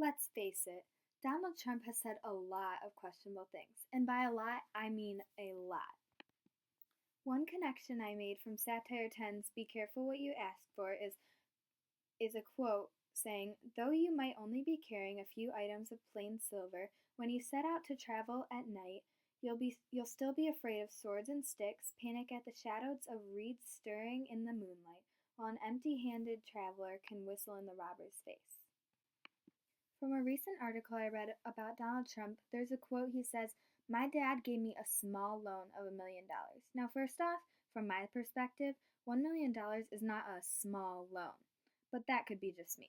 Let's face it, Donald Trump has said a lot of questionable things, and by a lot, I mean a lot. One connection I made from Satire 10's Be Careful What You Ask For is a quote saying, "Though you might only be carrying a few items of plain silver, when you set out to travel at night, you'll still be afraid of swords and sticks, panic at the shadows of reeds stirring in the moonlight, while an empty-handed traveler can whistle in the robber's face." From a recent article I read about Donald Trump, there's a quote he says, "My dad gave me a small loan of $1 million." Now, first off, from my perspective, $1 million is not a small loan, but that could be just me.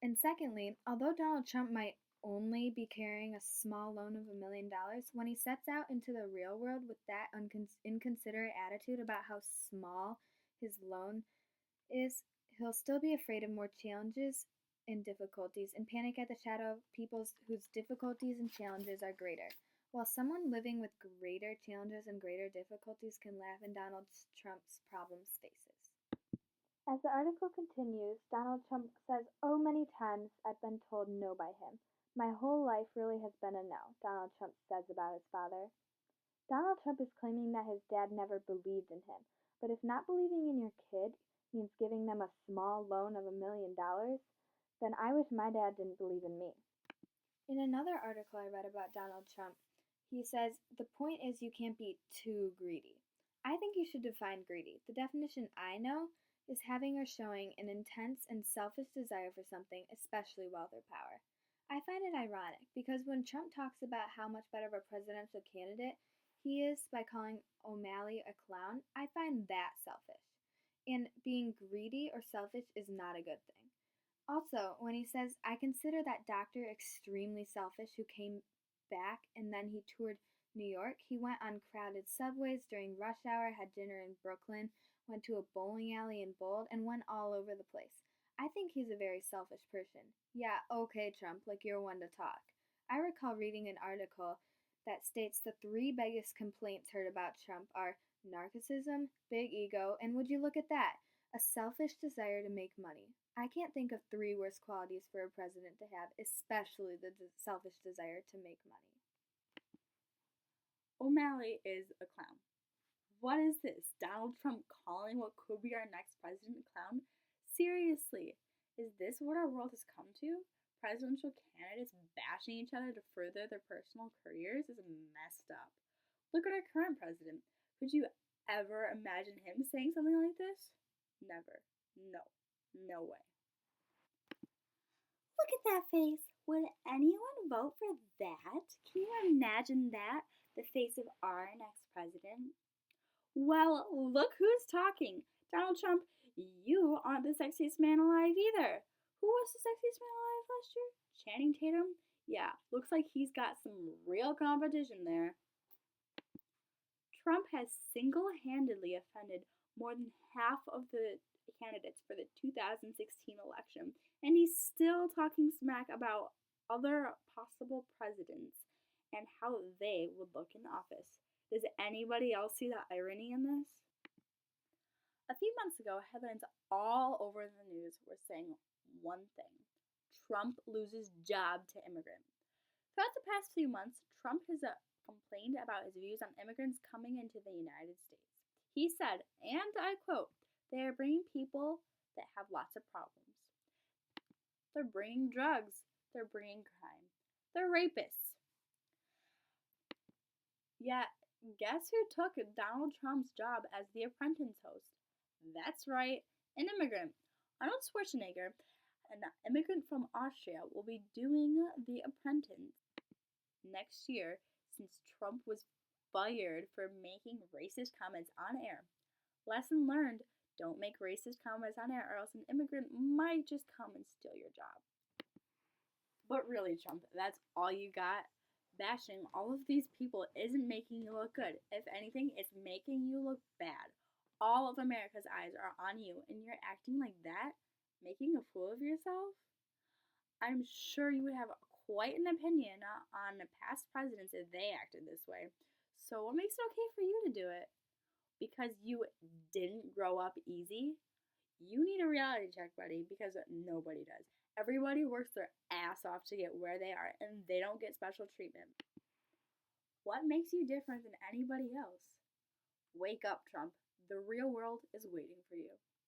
And secondly, although Donald Trump might only be carrying a small loan of $1 million, when he sets out into the real world with that inconsiderate attitude about how small his loan is, he'll still be afraid of more challenges and difficulties and panic at the shadow of people whose difficulties and challenges are greater. While someone living with greater challenges and greater difficulties can laugh in Donald Trump's problems' faces. As the article continues, Donald Trump says, "Oh, many times I've been told no by him. My whole life really has been a no," Donald Trump says about his father. Donald Trump is claiming that his dad never believed in him, but if not believing in your kid means giving them a small loan of $1 million, then I wish my dad didn't believe in me. In another article I read about Donald Trump, he says, "The point is you can't be too greedy." I think you should define greedy. The definition I know is having or showing an intense and selfish desire for something, especially wealth or power. I find it ironic because when Trump talks about how much better of a presidential candidate he is by calling O'Malley a clown, I find that selfish. And being greedy or selfish is not a good thing. Also, when he says, "I consider that doctor extremely selfish who came back and then he toured New York, he went on crowded subways during rush hour, had dinner in Brooklyn, went to a bowling alley and bowled, and went all over the place. I think he's a very selfish person." Yeah, okay, Trump, like you're one to talk. I recall reading an article that states the three biggest complaints heard about Trump are narcissism, big ego, and would you look at that, a selfish desire to make money. I can't think of three worse qualities for a president to have, especially the selfish desire to make money. O'Malley is a clown. What is this? Donald Trump calling what could be our next president a clown? Seriously, is this what our world has come to? Presidential candidates bashing each other to further their personal careers is messed up. Look at our current president. Could you ever imagine him saying something like this? Never. No. No way. Look at that face. Would anyone vote for that? Can you imagine that? The face of our next president? Well, look who's talking. Donald Trump, you aren't the sexiest man alive either. Who was the sexiest man alive last year? Channing Tatum? Yeah, looks like he's got some real competition there. Trump has single handedly offended more than half of the candidates for the 2016 election, and he's still talking smack about other possible presidents and how they would look in office. Does anybody else see the irony in this? A few months ago, headlines all over the news were saying one thing: Trump loses job to immigrant. Throughout the past few months, Trump has complained about his views on immigrants coming into the United States. He said, and I quote, "They are bringing people that have lots of problems. They're bringing drugs. They're bringing crime. They're rapists." Yet, guess who took Donald Trump's job as the Apprentice host? That's right, an immigrant. Arnold Schwarzenegger, an immigrant from Austria, will be doing The Apprentice next year since Trump was fired for making racist comments on air. Lesson learned: don't make racist comments on air or else an immigrant might just come and steal your job. But really, Trump, that's all you got? Bashing all of these people isn't making you look good. If anything, it's making you look bad. All of America's eyes are on you, and you're acting like that, making a fool of yourself? I'm sure you would have quite an opinion on past presidents if they acted this way. So, what makes it okay for you to do it? Because you didn't grow up easy? You need a reality check, buddy, because nobody does. Everybody works their ass off to get where they are, and they don't get special treatment. What makes you different than anybody else? Wake up, Trump. The real world is waiting for you.